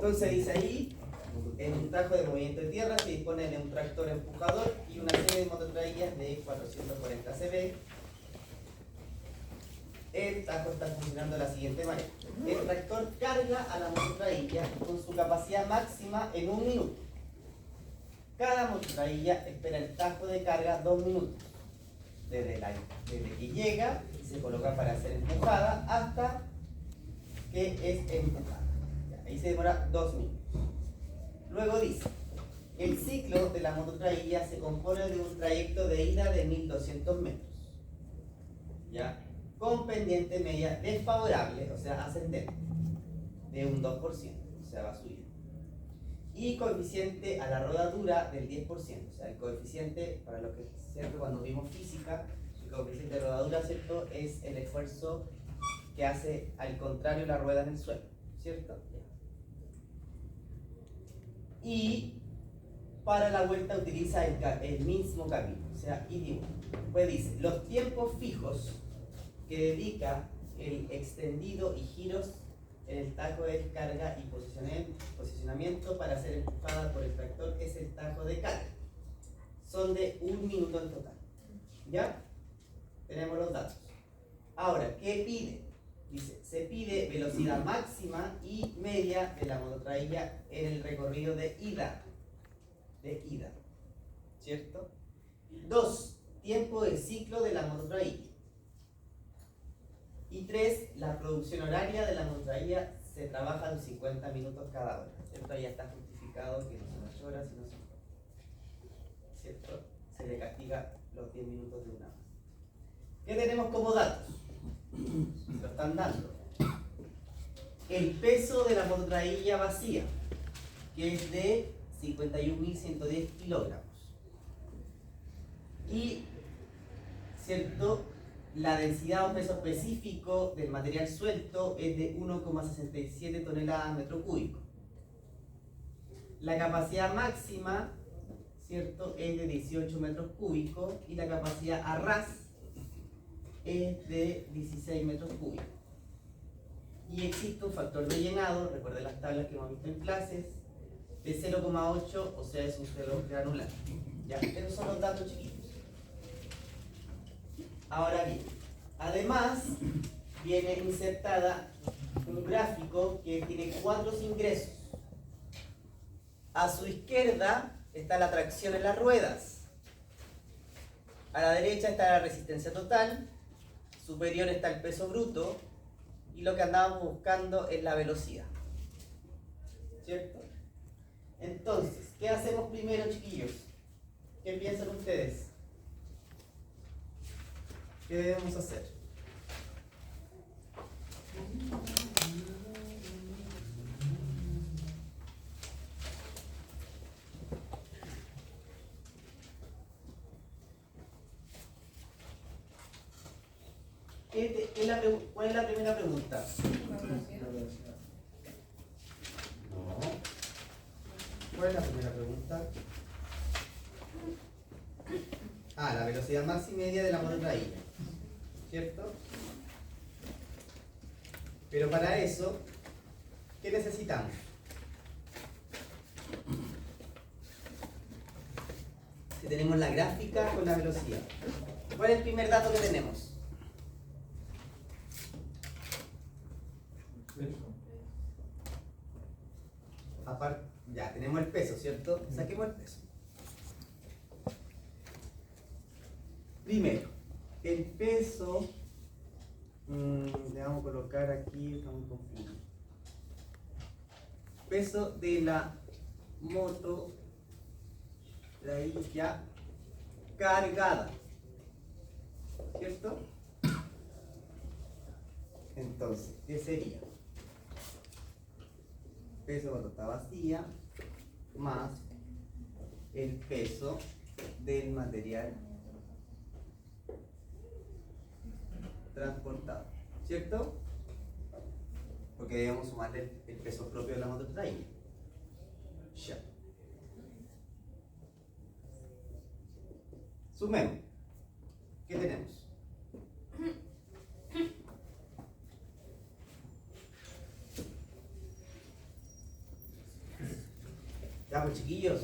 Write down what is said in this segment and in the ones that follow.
Entonces dice ahí, en un tajo de movimiento de tierra se dispone de un tractor empujador y una serie de mototraillas de 440 cb. El tajo está funcionando de la siguiente manera. El tractor carga a la mototrailla con su capacidad máxima en 1 minuto. Cada mototrailla espera el tajo de carga 2 minutos. Desde que llega y se coloca para ser empujada hasta que es empujada. Ahí se demora 2 minutos. Luego dice, el ciclo de la mototrailla se compone de un trayecto de ida de 1200 metros. ¿Ya? Con pendiente media desfavorable, o sea, ascendente, de un 2%, o sea, va a subir. Y coeficiente a la rodadura del 10%, o sea, el coeficiente, para lo que siempre cuando vimos física, el coeficiente de rodadura, ¿cierto?, es el esfuerzo que hace al contrario la rueda en el suelo, ¿cierto? Y para la vuelta utiliza el mismo camino, o sea, ida y vuelta. Pues dice, los tiempos fijos que dedica el extendido y giros en el tajo de descarga y posicionamiento para ser empujada por el tractor es el tajo de carga. Son de 1 minuto en total. ¿Ya? Tenemos los datos. Ahora, ¿qué pide? Dice, se pide velocidad máxima y media de la mototrailla en el recorrido de ida. ¿Cierto? 2. Tiempo de ciclo de la mototrailla. Y 3. La producción horaria de la mototrailla se trabaja en 50 minutos cada hora. ¿Cierto? Ya está justificado que no son 8 horas, sino 50. ¿Cierto? Se le castiga los 10 minutos de una más. ¿Qué tenemos como datos? Lo están dando. El peso de la mototrailla vacía, que es de 51.110 kilogramos. Y, ¿cierto?, la densidad o peso específico del material suelto es de 1,67 toneladas metro cúbico. La capacidad máxima, ¿cierto?, es de 18 metros cúbicos y la capacidad a ras es de 16 metros cúbicos. Y existe un factor de llenado, recuerden las tablas que hemos visto en clases, de 0,8, o sea, es un suelo granular. ¿Ya? Esos son los datos chiquitos. Ahora bien, además viene insertada un gráfico que tiene 4 ingresos. A su izquierda está la tracción en las ruedas. A la derecha está la resistencia total. Superior está el peso bruto. Y lo que andábamos buscando es la velocidad. ¿Cierto? Entonces, ¿qué hacemos primero, chiquillos? ¿Qué piensan ustedes? ¿Qué debemos hacer? ¿Cuál es la primera pregunta? No. ¿Cuál es la primera pregunta? La velocidad máxima y media de la mototrailla. ¿Cierto? Pero para eso, ¿qué necesitamos? Si tenemos la gráfica con la velocidad. ¿Cuál es el primer dato que tenemos? Aparte, ya tenemos el peso, ¿cierto? Saquemos el peso. Primero, el peso, le vamos a colocar aquí, estamos confundidos. Peso de la moto trailla cargada, ¿cierto? Entonces, ¿qué sería? Peso cuando está vacía más el peso del material transportado, ¿cierto? Porque debemos sumarle el peso propio de la mototrailla. Ya. Sumemos. ¿Qué tenemos? chiquillos.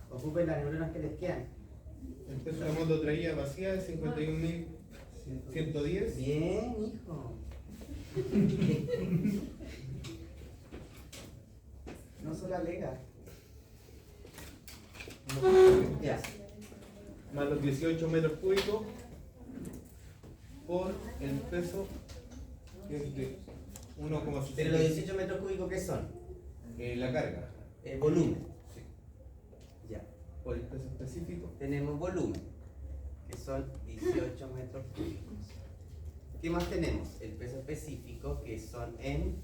Ocupen las neuronas que les quedan. El peso de la moto traía vacía de 51.110. Bien, hijo. No solo alega. Ya. Más los 18 metros cúbicos por el peso que es de 1,6. Pero los 18 metros cúbicos, ¿qué son? La carga. El volumen. Sí. Ya. Por el peso específico. Tenemos volumen, que son 18 metros cúbicos. ¿Qué más tenemos? El peso específico, que son en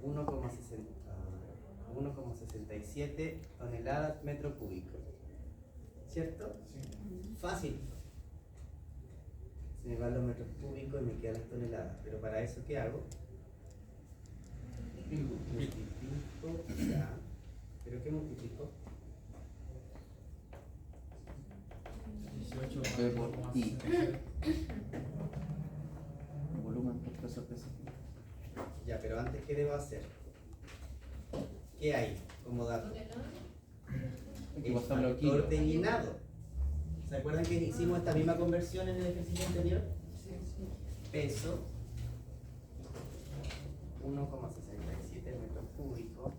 1,67 toneladas metro cúbico. ¿Cierto? Sí. Fácil. Se me van los metros cúbicos y me quedan las toneladas. Pero para eso, ¿qué hago? Multiplico, ya. ¿Pero qué multiplico? 18 por I. 1,67. Volumen por peso específico. Ya, pero antes, ¿qué debo hacer? ¿Qué hay como dato? Hay que El pasarlo aquí. factor de llenado. ¿Se acuerdan que hicimos esta misma conversión en el ejercicio anterior? Peso 1,67 metros cúbicos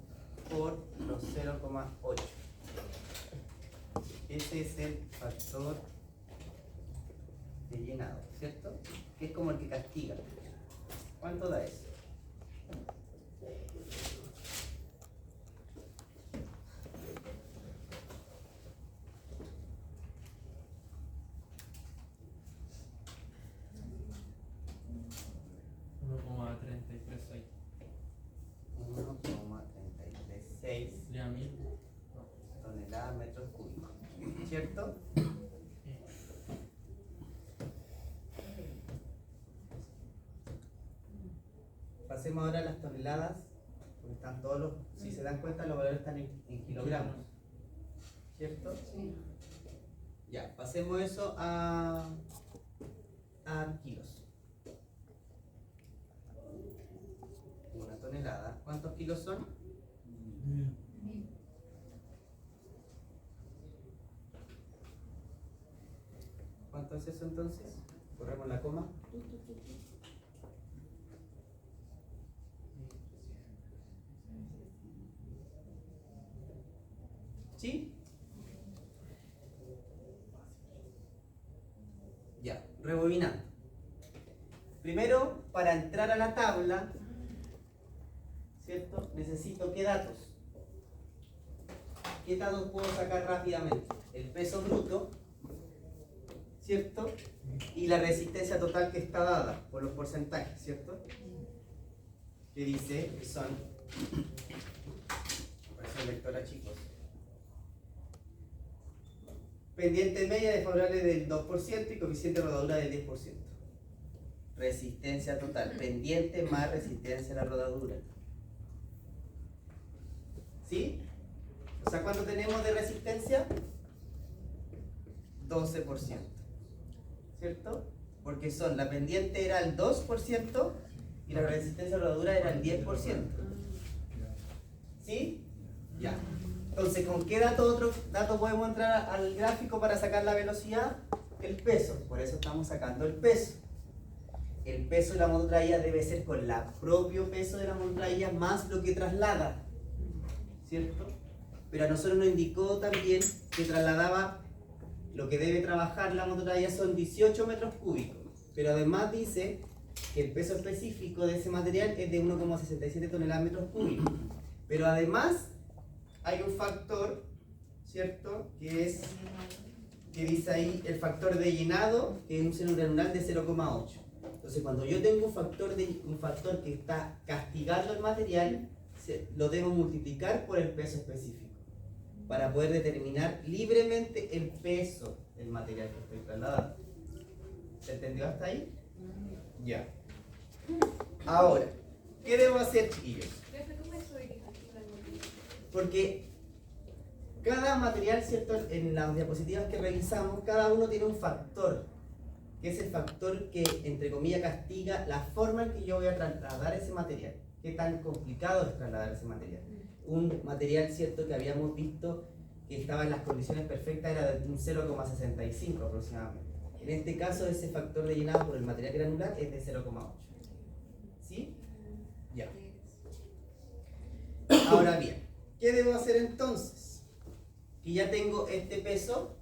por los 0,8. Ese es el factor de llenado, ¿cierto? Que es como el que castiga. ¿Cuánto da eso? ahí. 1,336 Sería 1000. toneladas metros cúbicos, ¿cierto? Pasemos ahora a las toneladas, porque están todos los, si se dan cuenta, los valores están en kilogramos, ¿cierto? Ya, pasemos eso a kilos. Una tonelada, ¿cuántos kilos son? ¿Cuánto es eso entonces? Corremos la coma. ¿Sí? Ya, rebobinando. Primero, para entrar a la tabla, ¿cierto? Necesito ¿qué datos? ¿Qué datos puedo sacar rápidamente? El peso bruto, ¿cierto? Y la resistencia total que está dada por los porcentajes, ¿cierto? Que dice que son, aparece la lectora, chicos. Pendiente media desfavorable del 2% y coeficiente de rodadura del 10%. Resistencia total, pendiente más resistencia a la rodadura. ¿Sí? O sea, ¿cuánto tenemos de resistencia? 12%. ¿Cierto? Porque son, la pendiente era el 2% y la resistencia a la rodadura era el 10%. ¿Sí? Ya. Entonces, ¿con qué otro dato podemos entrar al gráfico para sacar la velocidad? El peso. Por eso estamos sacando el peso. El peso de la moto traída debe ser con el propio peso de la moto traída más lo que traslada, ¿cierto? Pero a nosotros nos indicó también que trasladaba, lo que debe trabajar la moto traída son 18 metros cúbicos. Pero además dice que el peso específico de ese material es de 1,67 toneladas metros cúbicos. Pero además hay un factor, ¿cierto? Que dice ahí el factor de llenado, que es un seno granular de 0,8. Entonces, cuando yo tengo un factor que está castigando el material, lo debo multiplicar por el peso específico para poder determinar libremente el peso del material que estoy trasladando. ¿Se entendió hasta ahí? Ya. Ahora, ¿qué debo hacer, chiquillos? Porque cada material, ¿cierto? En las diapositivas que revisamos, cada uno tiene un factor, que es el factor que, entre comillas, castiga la forma en que yo voy a trasladar ese material. Qué tan complicado es trasladar ese material. un material, ¿cierto?, que habíamos visto que estaba en las condiciones perfectas, era de un 0,65 aproximadamente. En este caso, ese factor de llenado por el material granular es de 0,8. ¿Sí? Ya. Ahora bien, ¿qué debo hacer entonces? Que ya tengo este peso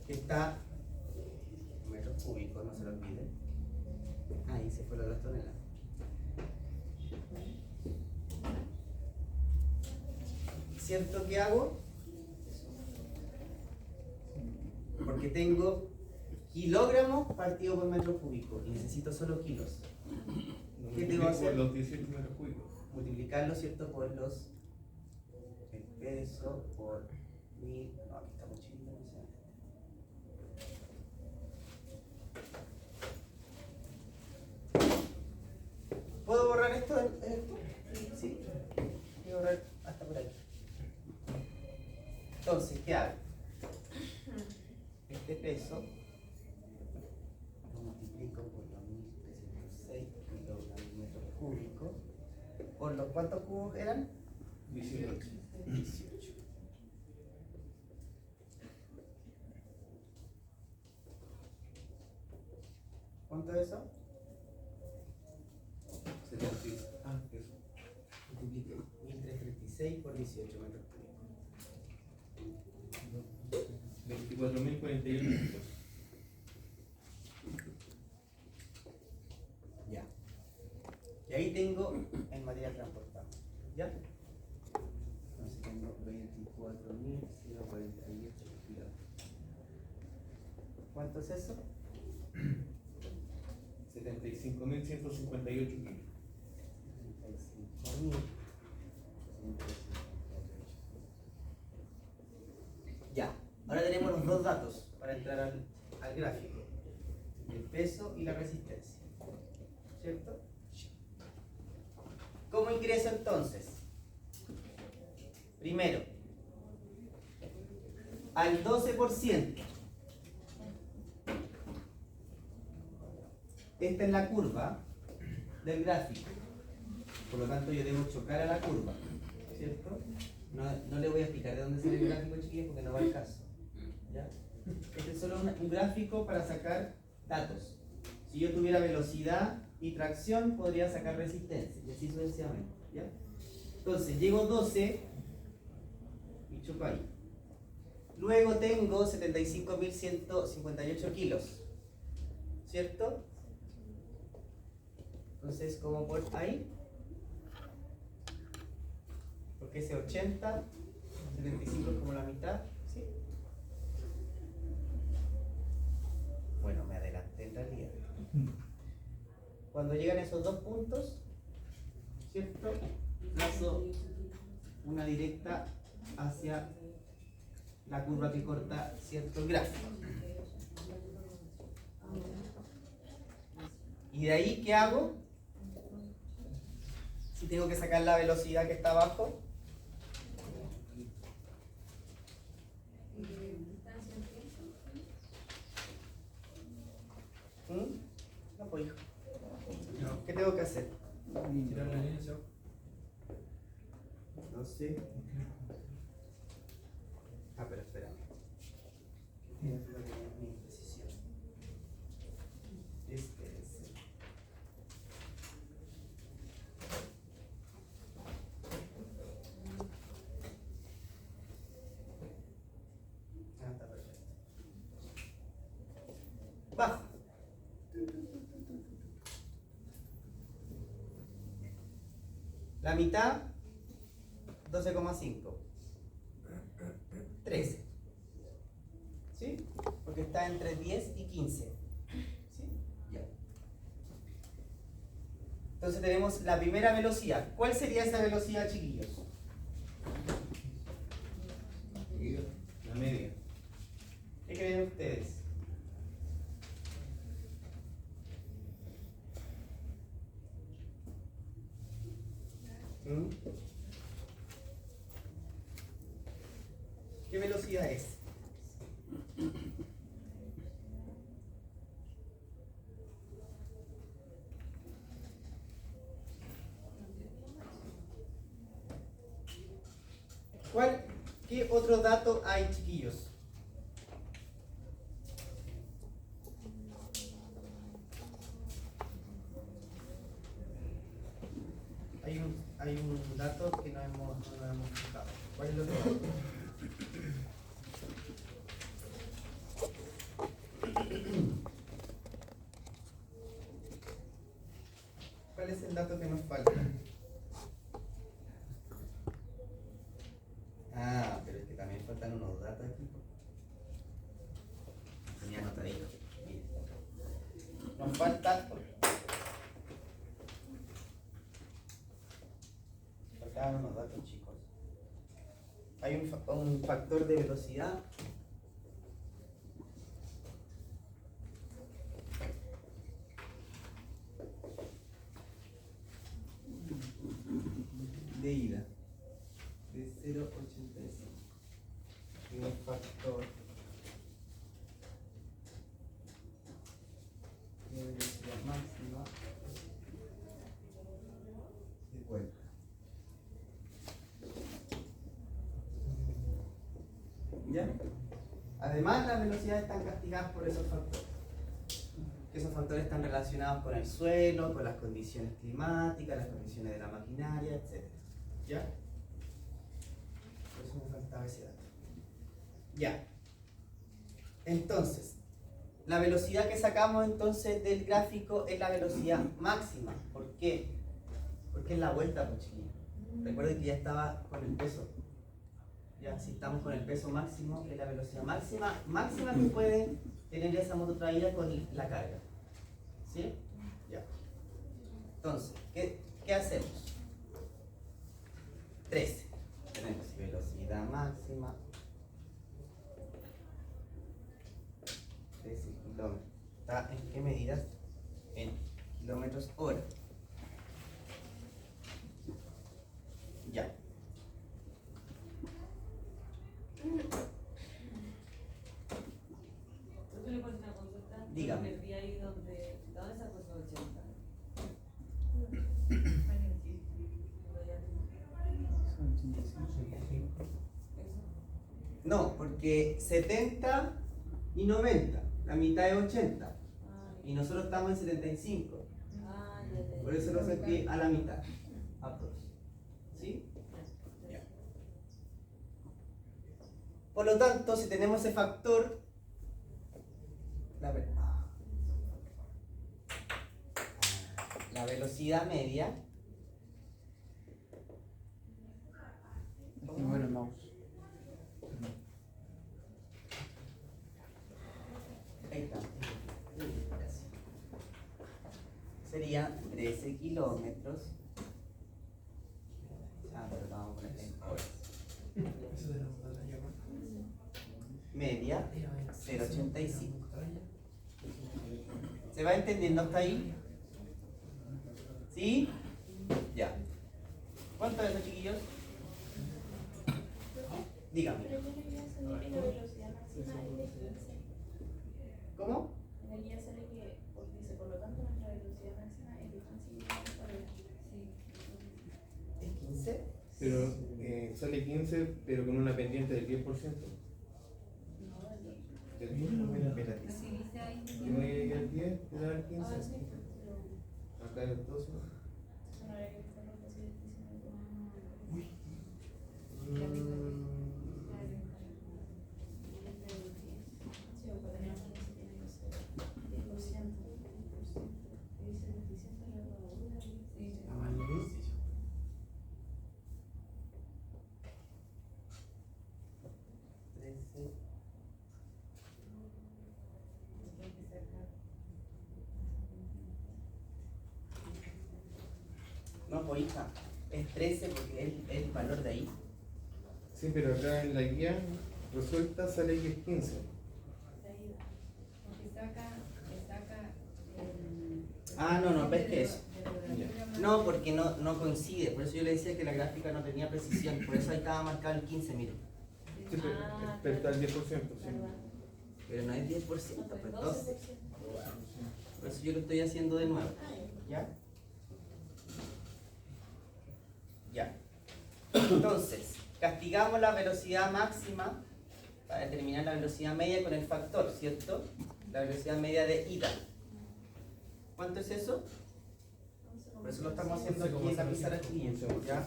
que está en metros cúbicos, no se lo olviden. Ahí se fueron las toneladas. ¿Cierto que hago? Porque tengo kilogramos partido por metro cúbico y necesito solo kilos. ¿Qué tengo que hacer? Por los 18 metros cúbicos. Multiplicarlo, ¿cierto? Por el peso por 1000. No, aquí está muy chiquito, no sé. ¿Puedo borrar esto? Sí. Voy a borrar hasta por aquí. Entonces, ¿qué hago? Este peso lo multiplico por los 1306 kilogramos cúbicos. ¿Por los cuántos cubos eran? 18. 18. ¿Cuánto es eso? 70. Ah, eso. Multiplique 1336 por 18 metros cúbicos. 24.041 minutos. Ya. Y ahí tengo el material transportado. ¿Ya? Entonces tengo 24.048 kilos. ¿Cuánto es eso? 75.158 kilos. 35.158. Ya. Ahora tenemos los dos datos para entrar al gráfico. El peso y la resistencia. ¿Cierto? ¿Cómo ingreso entonces? Primero, al 12%. Esta es la curva del gráfico. Por lo tanto, yo debo chocar a la curva. ¿Cierto? No le voy a explicar de dónde sale el gráfico, chiquillos, porque no va al caso. ¿Ya? Este es solo un gráfico para sacar datos. Si yo tuviera velocidad y tracción, podría sacar resistencia, y así sucesivamente. ¿Ya? Entonces, llego 12 y choco ahí. Luego tengo 75.158 kilos. ¿Cierto? Entonces, como por ahí, porque ese 80, 75 es como la mitad, ¿sí? Bueno, me adelanté en realidad. Cuando llegan esos dos puntos, ¿cierto? Lazo una directa hacia la curva que corta cierto gráfico. ¿Y de ahí qué hago? Si tengo que sacar la velocidad que está abajo. No, pues hijo. ¿Qué tengo que hacer? Tirar la línea hacia abajo. No sé. Ah, pero espera. Mi imprecisión. Espérense. Ah, está perfecto. Bajo. La mitad, 12,5. 13. ¿Sí? Porque está entre 10 y 15. ¿Sí? Ya. Entonces tenemos la primera velocidad. ¿Cuál sería esa velocidad, chiquillos? La media. ¿Qué creen ustedes? ¿Mm? ¿Qué velocidad es? ¿Qué otro dato hay, chiquillos? Hay un dato que no nos hemos fijado. ¿Cuál es el otro dato? ¿Cuál es el dato que nos falta? Ah, pero es que también faltan unos datos aquí. Tenía anotadito. Miren. Nos faltan unos datos, chicos. Hay un factor de velocidad. De ida de 0,85 y un factor de velocidad máxima de vuelta. ¿Ya? Además, las velocidades están castigadas por esos factores. Esos factores están relacionados con el suelo, con las condiciones climáticas, las condiciones de la maquinaria, etc. ¿Ya? Por eso me faltaba ese dato. Ya. Entonces, la velocidad que sacamos entonces del gráfico es la velocidad máxima. ¿Por qué? Porque es la vuelta, pues, chiquillos. Recuerden que ya estaba con el peso. Ya, si estamos con el peso máximo, es la velocidad máxima que puede tener esa moto traída con la carga. ¿Sí? Ya. Entonces, ¿qué hacemos? 13. Tenemos velocidad máxima. 13 kilómetros. ¿Está en qué medidas? En kilómetros hora. Ya. Dígame. ¿Dónde sacó esos 80? No, porque 70 y 90, la mitad es 80. Y nosotros estamos en 75. Por eso lo saqué a la mitad. Aprox. ¿Sí? Ya. Por lo tanto, si tenemos ese factor, la velocidad media. Y bueno, el mouse. Ahí está. Gracias. Sería 13 kilómetros. Ah, pero lo vamos a poner en horas. Eso de la batalla, Media 0,85. ¿Se va entendiendo hasta ahí? ¿Sí? Ya. ¿Cuánto es eso, chiquillos? Dígame. Pero yo le voy a salir que la velocidad máxima es de 15. ¿Cómo? En el guía sale que dice, por lo tanto, nuestra velocidad máxima es de 15 km por hora. Sí. ¿Es 15? Pero sale 15, pero con una pendiente del 10%. No, Del 10%, Espérate. Si dice ahí, tiene que llegar al 10, te da el 15. Ah, sí, pero Acá el 12. eso no habría que buscar los posibles 19. Sí, o para tener 15 tiene que ser 10%. Y dice 25 y luego una. Sí. No, pues hija, es 13 porque es el valor de ahí. Sí, pero acá en la guía resuelta sale que es 15. porque saca Ah, no, ves que eso. Ya. No, porque no coincide. Por eso yo le decía que la gráfica no tenía precisión. Por eso ahí estaba marcado el 15, mire. Sí, pero está el 10%, sí. Pero no es 10%, pues 12. Por eso yo lo estoy haciendo de nuevo. ¿Ya? Ya. Entonces, castigamos la velocidad máxima para determinar la velocidad media con el factor, ¿cierto? La velocidad media de ida. ¿Cuánto es eso? Por eso lo estamos haciendo aquí en la pizarra, chiquillos, ¿ya?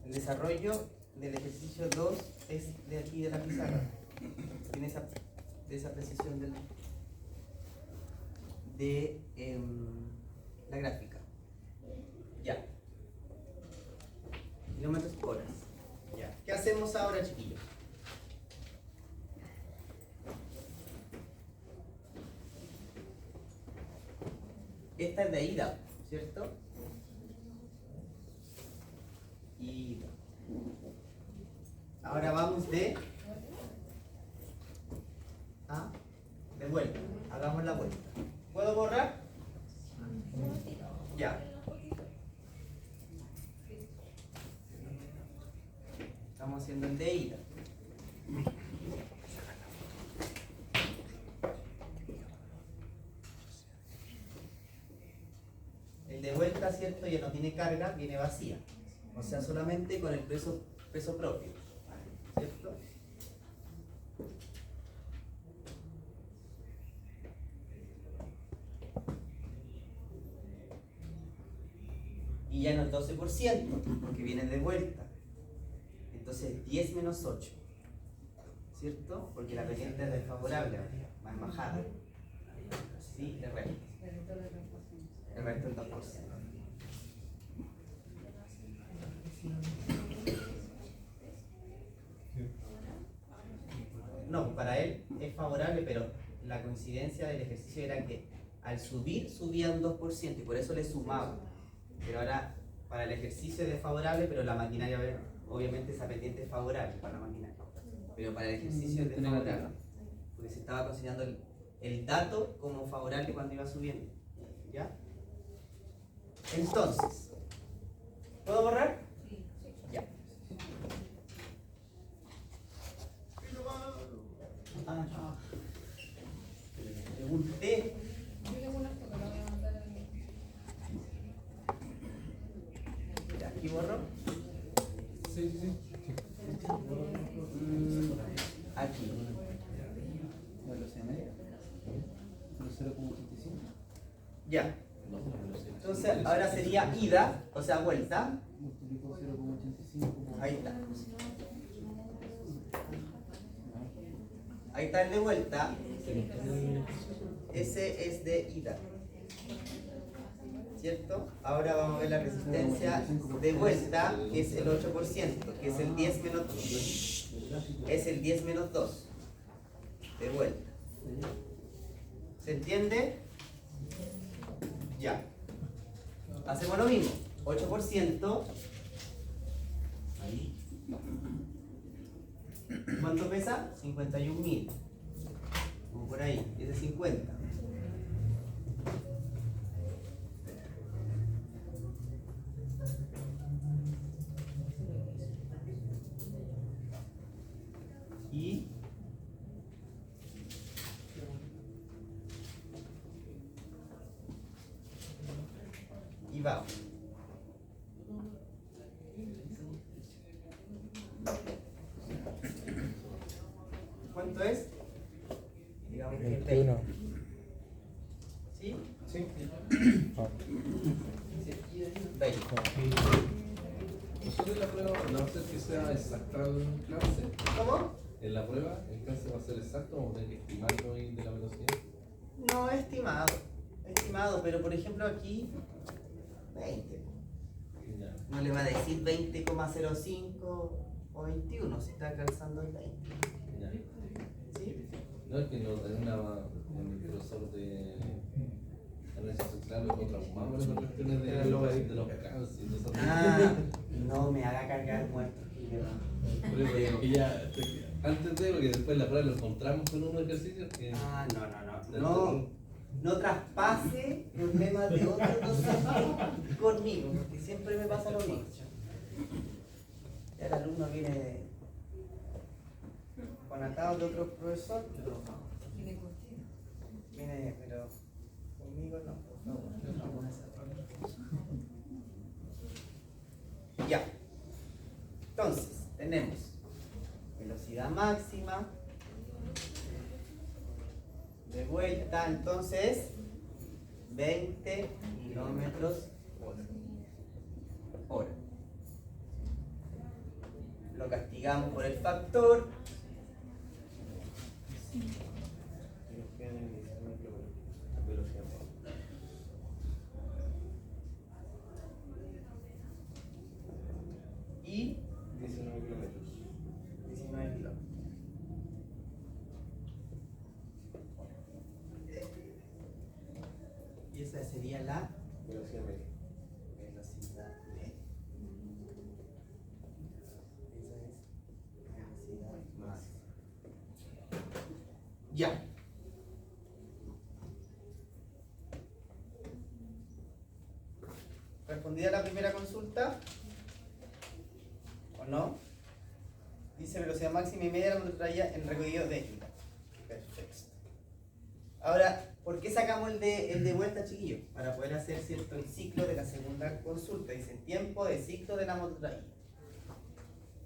El desarrollo del ejercicio 2 es de aquí de la pizarra. Tiene esa precisión de la gráfica. Ya. Kilómetros horas. Ya. ¿Qué hacemos ahora, chiquillos? Esta es de ida, ¿cierto? Ida. Ahora vamos de vuelta. Hagamos la vuelta. ¿Puedo borrar? Ya. Estamos haciendo el de ida. El de vuelta, ¿cierto? Ya no tiene carga, viene vacía. O sea, solamente con el peso propio. ¿Cierto? Y ya no es 12%, porque viene de vuelta. Entonces 10 menos 8. ¿Cierto? Porque la pendiente es desfavorable, más bajada. Sí, el resto. El resto es 2%. No, para él es favorable, pero la coincidencia del ejercicio era que al subir subían 2% y por eso le sumaba. Pero ahora para el ejercicio es desfavorable, pero la maquinaria obviamente esa pendiente es favorable para la maquinaria. Pero para el ejercicio es desfavorable, porque se estaba considerando el dato como favorable cuando iba subiendo. ¿Ya? Entonces, ¿puedo borrar? Sí. Ya. Pregunté. Yo tengo una foto, la voy a mandar al... Ya, aquí borro. Sí, sí, sí. Aquí. Velocidad media. 0,85. Ya. Entonces, ahora sería ida, o sea, vuelta. Multiplico 0,85 por... Ahí está. Ahí está el de vuelta. Ese es de ida. ¿Cierto? Ahora vamos a ver la resistencia de vuelta, que es el 8%, que es el 10 menos 2. Es el 10 menos 2. De vuelta. ¿Se entiende? Ya. Hacemos lo mismo. 8%. Ahí. ¿Cuánto pesa? 51.000. Como por ahí. Es de 50. Y vamos. ¿Cuánto es? Digamos que 20. ¿Sí? Sí. 20. Nosotros en la prueba no va a ser que sea exacta el clase. ¿Cómo? En la prueba el clase va a ser exacto, vamos a tener que estimarlo de la velocidad. No, estimado. Estimado, pero por ejemplo aquí 20. Ya. No le va a decir 20,05 o 21 si está calzando el 20. Ya. ¿Sí? No es que no en el profesor de análisis social lo traumamos con las cuestiones de los cánceres y de esas Ah, no me haga cargar muertos. Por eso, que ya, antes de lo que después en la prueba lo encontramos con unos ejercicios que. Ah, no traspase problemas de otros docentes conmigo, porque siempre me pasa lo mismo. Ya el alumno viene con atados de otro profesor, viene, pero conmigo no, por favor. Vamos a hacer. Ya. Entonces, tenemos velocidad máxima de vuelta, entonces 20 kilómetros hora. Lo castigamos por el factor. Y nos quedan en 19 kilómetros. Velocidad máxima. Y 19 kilómetros. 19 kilómetros. Y esa sería la Velocidad media. velocidad media. Esa es velocidad máxima. Ya. ¿Respondida la primera consulta? ¿O no? Dice velocidad máxima y media de la montaña en recorrido de ida. Perfecto. Ahora, ¿por qué sacamos el de vuelta, chiquillos? Para poder hacer, ¿cierto?, el ciclo de la segunda consulta. Dice tiempo de ciclo de la montaña.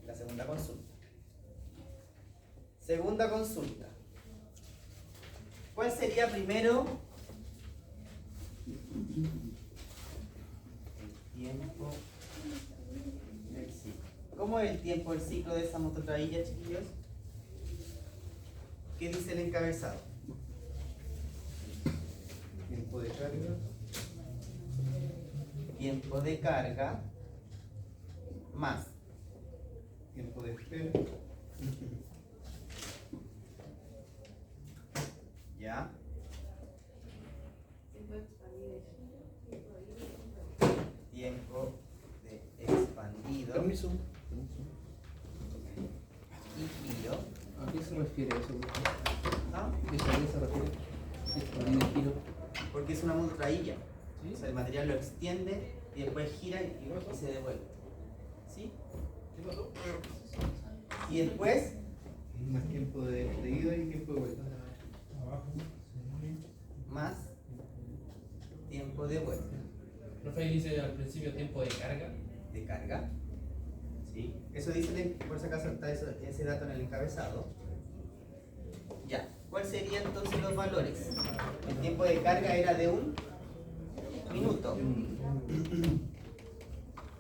La segunda consulta. Segunda consulta. ¿Cuál sería primero el tiempo del ciclo? ¿Cómo es el tiempo del ciclo de esa mototraílla, chiquillos? ¿Qué dice el encabezado? Tiempo de carga. Tiempo de carga más Tiempo de espera. ¿ya? Tiempo de expandido Permiso. y giro. ¿A qué se refiere eso? ¿Ah? ¿A qué se refiere? Expandir el giro. Porque es una mototraílla. ¿Sí? O sea, el material lo extiende y después gira y se devuelve. ¿Sí? Y después, Más tiempo de ida y tiempo de vuelta. más tiempo de vuelta. Profe, dice al principio tiempo de carga. De carga. ¿Sí? Eso dice, por si acaso está ese dato en el encabezado. Ya. ¿Cuál serían entonces los valores? El tiempo de carga era de 1 minuto.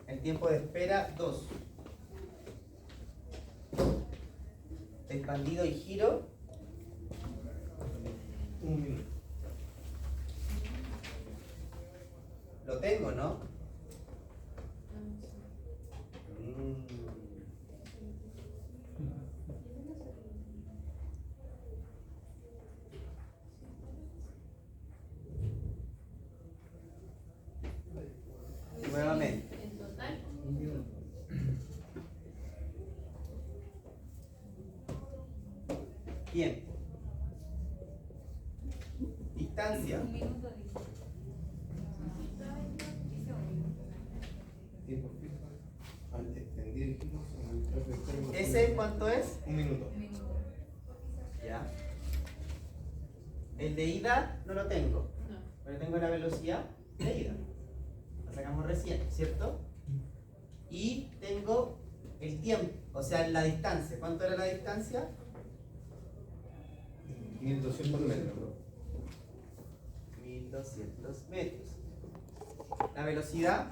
El tiempo de espera, 2. Expandido y giro, 1 minuto. lo tengo, ¿no? Nuevamente. En total, 1 minuto. Tiempo. Distancia. Un minuto dice. Dice un minuto. Tiempo fijo. Al extender el giro, aumentar el término. ¿Ese cuánto es? 1 minuto. Un minuto. Ya. El de ida no lo tengo, no. pero tengo la velocidad de ida. La sacamos recién, ¿cierto? Y tengo el tiempo, o sea, la distancia. ¿Cuánto era la distancia? 1200 metros. 1200 metros. La velocidad.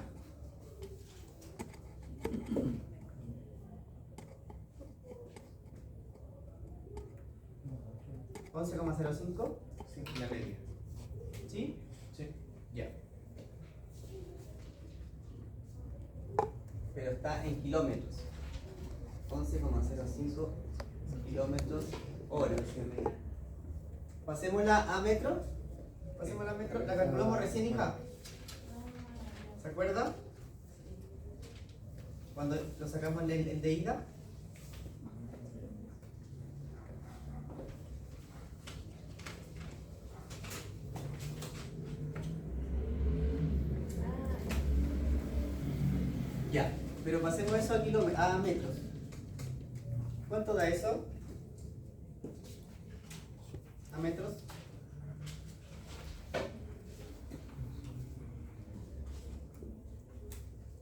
11,05. Sí, la media. ¿Sí? Sí. Ya. Pero está en kilómetros. 11,05 kilómetros hora. Pasémosla a metro. Pasémosla a metro. La calculamos recién, hija. ¿Se acuerda? Cuando lo sacamos el de ida. Ya, pero pasemos eso a metros. ¿Cuánto da eso? ¿A metros?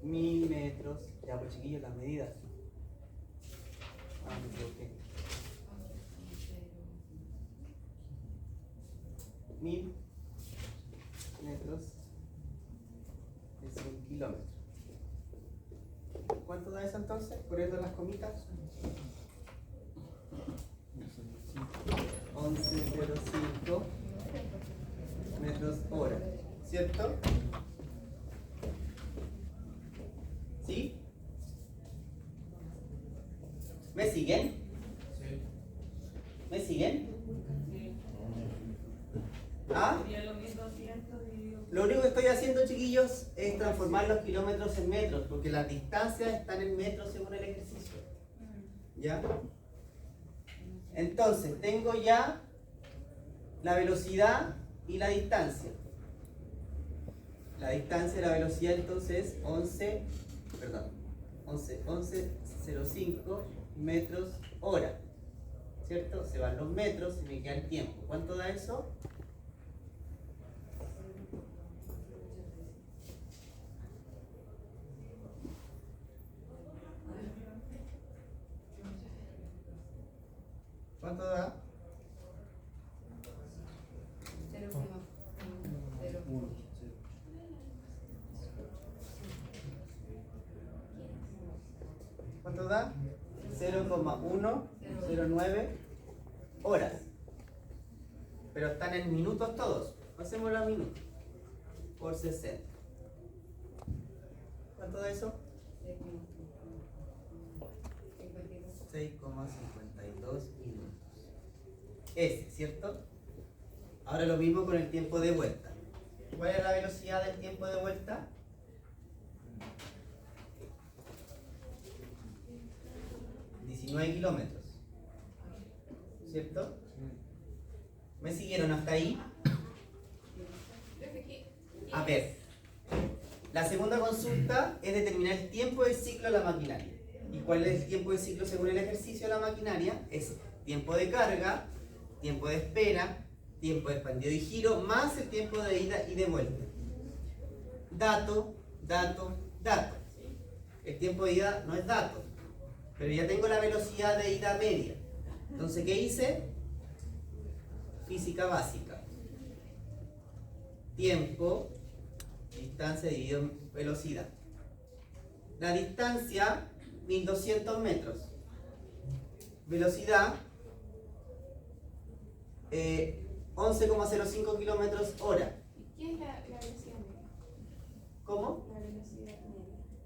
Mil metros. Ya, pues chiquillos, las medidas. 1000 metros es 1 kilómetro. ¿Cuánto da eso entonces? Poniendo las comitas. 11,05 metros hora, ¿cierto? ¿Sí? ¿Me siguen? Sí. ¿Me siguen? ¿Ah? Sería lo 1200 dividido. Lo único que estoy haciendo, chiquillos, es transformar los kilómetros en metros, porque las distancias están en metros según el ejercicio. ¿Ya? Entonces, tengo ya la velocidad y la distancia. La distancia y la velocidad entonces es 11,05 metros hora. ¿Cierto? Se van los metros y me queda el tiempo. ¿Cuánto da eso? ¿Cuánto da? 0,01. ¿Cuánto da? 0,109 horas. Pero están en minutos todos. Hacemos los minutos. Por 60. ¿Cuánto da eso? 6,52 minutos. Ese, ¿cierto? Ahora lo mismo con el tiempo de vuelta. ¿Cuál es la velocidad del tiempo de vuelta? ...19 kilómetros. ¿Cierto? ¿Me siguieron hasta ahí? A ver. La segunda consulta es determinar el tiempo del ciclo de la maquinaria. ¿Y cuál es el tiempo de ciclo según el ejercicio de la maquinaria? Es tiempo de carga, tiempo de espera, tiempo de expandido y giro, más el tiempo de ida y de vuelta. Dato, dato, dato. El tiempo de ida no es dato, pero ya tengo la velocidad de ida media. Entonces, ¿qué hice? Física básica. Tiempo, distancia dividido en velocidad. La distancia, 1200 metros. Velocidad, 11,05 kilómetros hora. ¿Qué es la velocidad media? ¿Cómo? La velocidad media.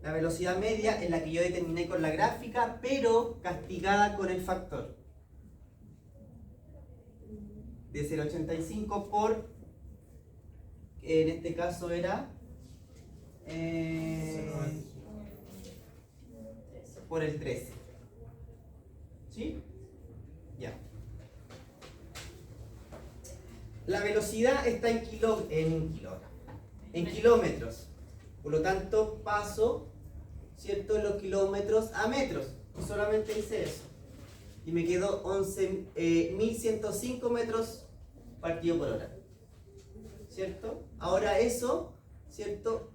La velocidad media es la que yo determiné con la gráfica, pero castigada con el factor. De 0,85 por, en este caso era, por el 13. ¿Sí? Ya. La velocidad está en kilómetros. Por lo tanto, paso, ¿cierto?, los kilómetros a metros. Y solamente hice eso. Y me quedó 11.105 metros partido por hora. ¿Cierto? Ahora eso, ¿cierto?,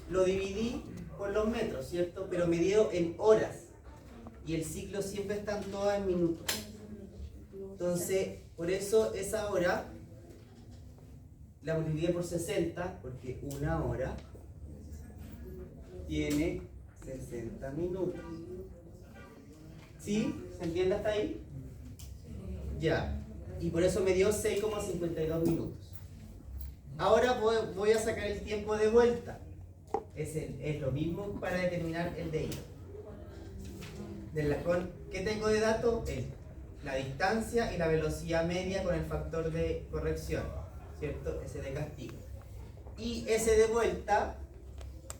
lo dividí por los metros, ¿cierto? Pero me dio en horas. Y el ciclo siempre está todo en minutos. Entonces, por eso esa hora la multipliqué por 60, porque una hora tiene 60 minutos. ¿Sí? ¿Se entiende hasta ahí? Ya. Y por eso me dio 6,52 minutos. Ahora voy a sacar el tiempo de vuelta. Es lo mismo para determinar el de ida. ¿Qué tengo de dato? La distancia y la velocidad media con el factor de corrección, ¿cierto? Ese de castigo. Y ese de vuelta,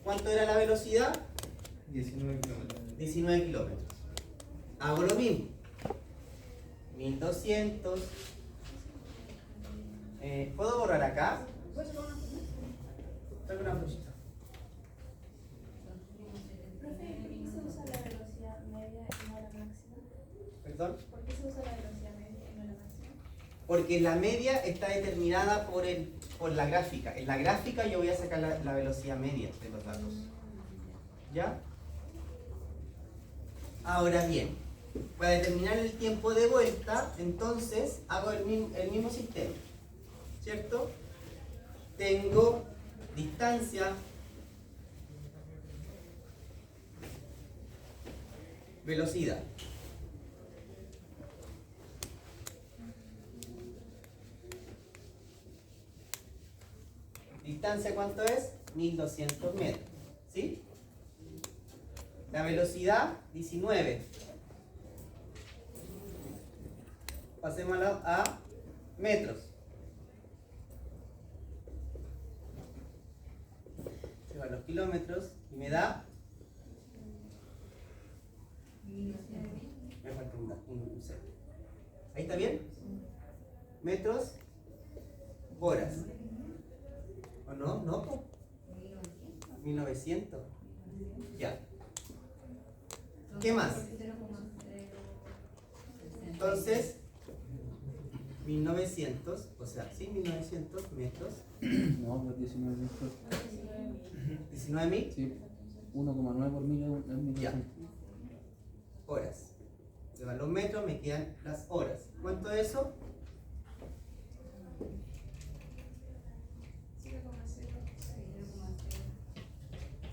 ¿cuánto era la velocidad? 19 kilómetros. 19 kilómetros. Hago lo mismo. 1200. ¿Puedo borrar acá? Traigo una flechita. Profe, ¿por qué se usa la velocidad media y no la máxima? ¿Perdón? ¿Por qué se usa la velocidad media y no la máxima? Porque la media está determinada por la gráfica. En la gráfica yo voy a sacar la velocidad media de los datos. ¿Ya? Ahora bien, para determinar el tiempo de vuelta, entonces hago el mismo sistema. ¿cierto? Tengo distancia, velocidad. Distancia, ¿cuánto es? 1200 metros, ¿sí? La velocidad, 19. Pasémoslo a metros. Se van los kilómetros y me da. Me falta un cero. ¿Ahí está bien? Metros, horas. ¿O no? ¿No? Po. 1900. Ya. ¿Qué más? Entonces, 1900, o sea, sí, 1900 metros. No, pues 19 metros. 19.000 Sí. 1,9 por mil es 1200. Ya. Horas. Se van los metros, me quedan las horas. ¿Cuánto es eso?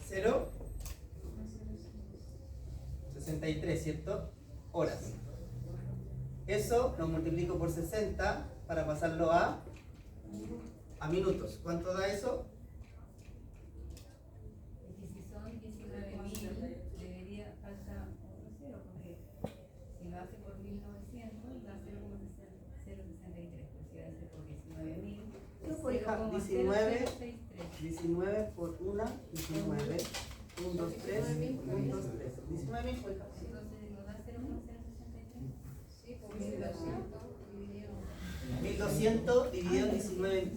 0,63, ¿cierto? Horas. Eso lo multiplico por 60 para pasarlo a minutos. ¿Cuánto da eso? Si son 19.000, debería faltar otro cero, porque si lo hace por 1900, da 0,063, pues si hace por 19.000, No, pues, hija, 19 por 1, 19, 1, 2, 3, 1, 2, 3. 19.000, pues, hija. entonces no da 0,063. Sí, por 1200 dividido. 1200 dividido en 19. Un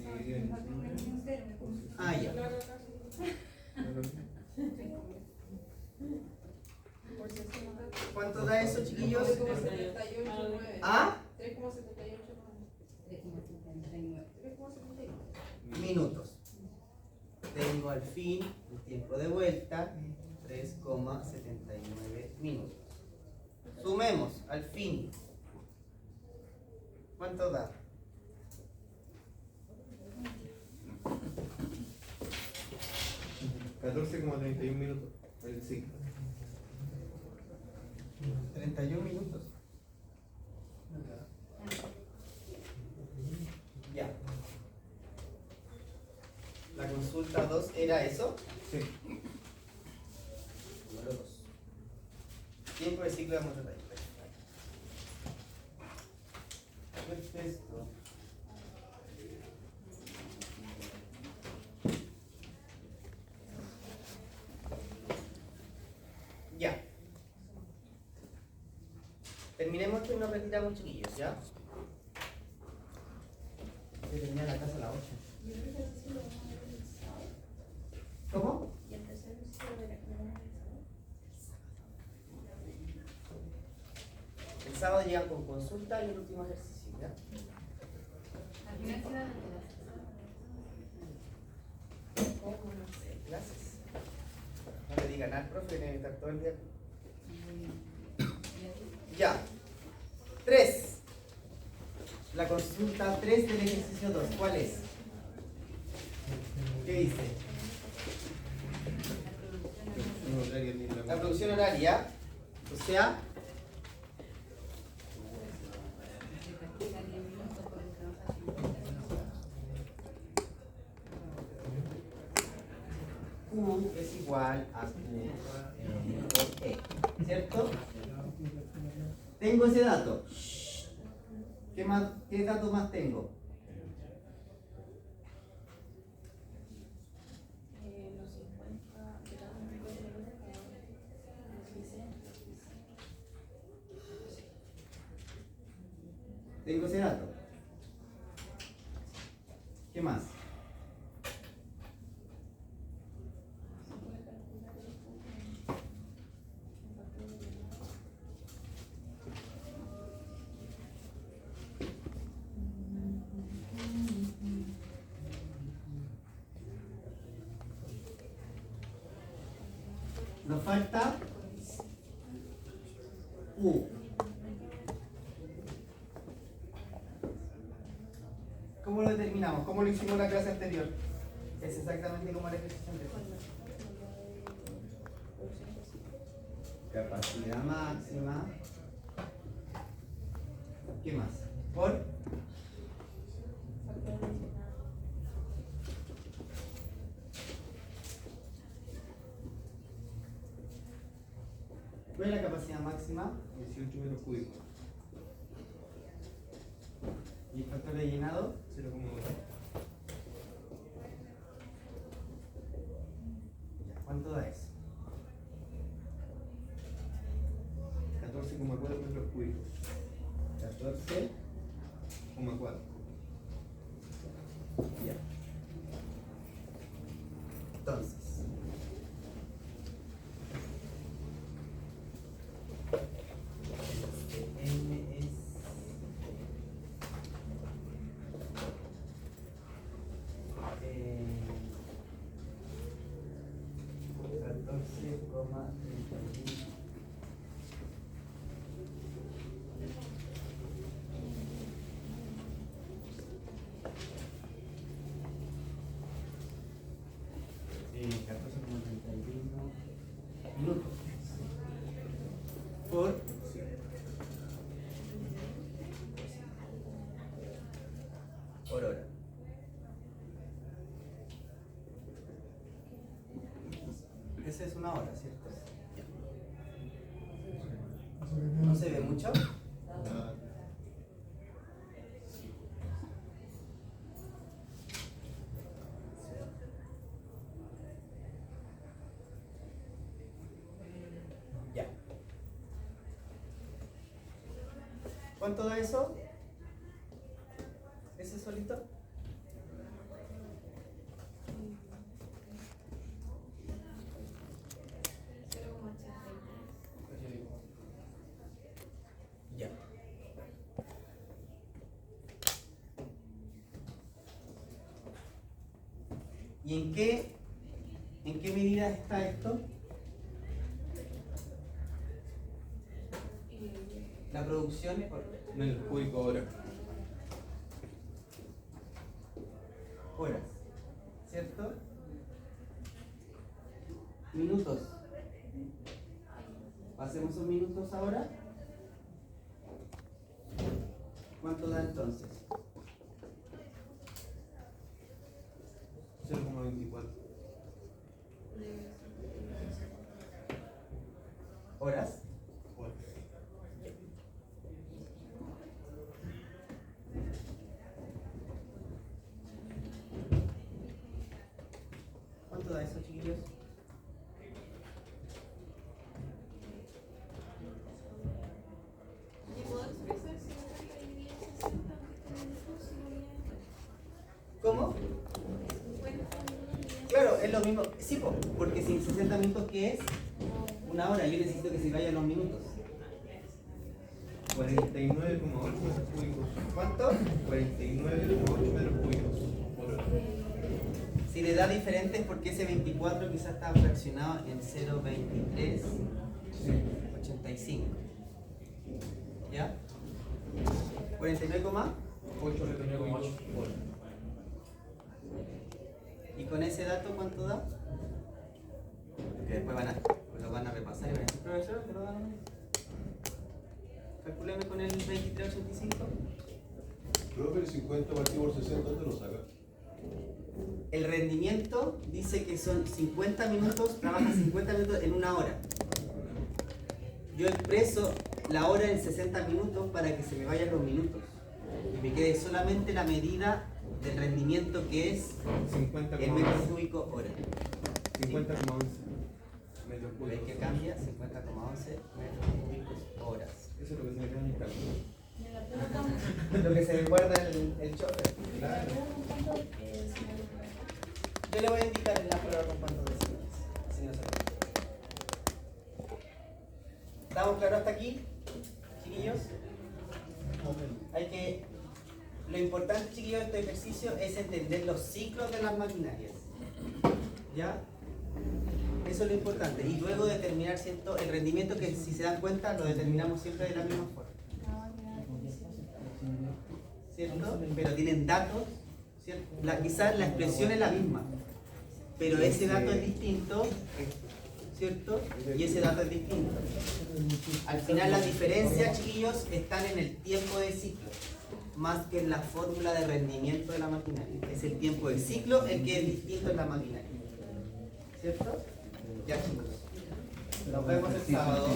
cero me puso. Ah, ya. Claro, casi. Por 60. ¿Cuánto da eso, chiquillos? 3,789. ¿Ah? 3,789. 3,79. 3,78. Minutos. Tengo al fin el tiempo de vuelta 3,79 minutos. Sumemos al fin. ¿Cuánto da? $14,31 minutos. El ciclo. 31 minutos. Ya. La consulta 2 era eso. Sí. Número 2. Tiempo de ciclo de motorrey. Perfecto. Ya. Terminemos esto y nos retiramos, chiquillos, ¿ya? Voy a terminar la casa a las 8. ¿Y el tercer ejercicio lo vamos a ver el sábado? ¿Cómo? ¿Y el tercer ejercicio lo vamos a ver el sábado? El sábado llegan con consulta y el último ejercicio, ¿ya? Al final se dan las ¿Cómo? No sé, clases. No le digan al profe, tiene que estar todo el día. Ya. 3. La consulta 3 del ejercicio 2. ¿Cuál es? ¿Qué dice? La producción horaria, o sea, Q es igual a Q por E, ¿cierto? Tengo ese dato. ¿Qué más, qué dato más tengo? Los 50, Tengo ese dato. ¿Qué más? Nos falta U. ¿Cómo lo determinamos? ¿Cómo lo hicimos en la clase anterior? Es exactamente como el ejercicio anterior. Capacidad máxima. ¿Qué más? Por ¿cuál es la capacidad máxima? 18 metros cúbicos. ¿Y el factor de llenado? 0,8. ¿Cuánto da eso? 14,4 metros cúbicos. 14,4. Ya. Entonces. M es. Eh, 14,31. Eh, 14,31 minutos por hora. Esa es una hora, ¿cierto? ¿No se ve mucho? Ya. ¿Cuánto da eso? ¿Ese solito? Ya. ¿Y en qué medida está esto? La producción es Metros cúbicos hora. horas, ¿cierto? Minutos. Pasemos esos minutos ahora. ¿Cuánto da entonces? 0,24. ¿Horas? Horas. ¿Cuánto da eso, chiquillos? ¿Y puedo expresar si no está dividida en 60 minutos? ¿Cómo? 50 minutos. Claro, es lo mismo. Sí, porque sin 60 minutos, ¿qué es? Una hora. Yo necesito que se vayan los minutos. 49,8 metros cúbicos. ¿Cuánto? 49,8 metros cúbicos por hora. Si le da diferente es porque ese 24 quizás está fraccionado en 0,2385. ¿Ya? 49, 8 metros cúbicos por hora. ¿y con ese dato cuánto da? Que después lo van a repasar y van a decir, profesor, ¿te lo dan a mí? Calculeme con el 2385. Profe, el 50 partido por 60, ¿dónde lo saca? El rendimiento dice que son 50 minutos, trabaja 50 minutos en una hora. Yo expreso la hora en 60 minutos para que se me vayan los minutos y me quede solamente la medida del rendimiento que es 50,11 el metro cúbico hora. 50,11 metros ¿Veis cúbicos. que cambia? 50,11 metros cúbicos horas. Eso es lo que se me queda en el cálculo. Y en la pregunta, Lo que se me guarda el chofer. Claro. Yo le voy a indicar en la prueba con cuántos decimales. Si no se olvida. ¿Estamos claros hasta aquí, chiquillos? Lo importante, chiquillos, de este ejercicio es entender los ciclos de las maquinarias. ¿Ya? Eso es lo importante. Y luego determinar, ¿cierto?, el rendimiento, que si se dan cuenta lo determinamos siempre de la misma forma. ¿Sí? ¿cierto? Pero tienen datos, ¿cierto? Quizás la expresión es la misma, pero ese dato es distinto, ¿cierto? Y ese dato es distinto. Al final las diferencias, chiquillos, están en el tiempo de ciclo, más que en la fórmula de rendimiento de la maquinaria. Es el tiempo de ciclo el que es distinto en la maquinaria, ¿cierto? Ya, chicos. Nos vemos el sábado.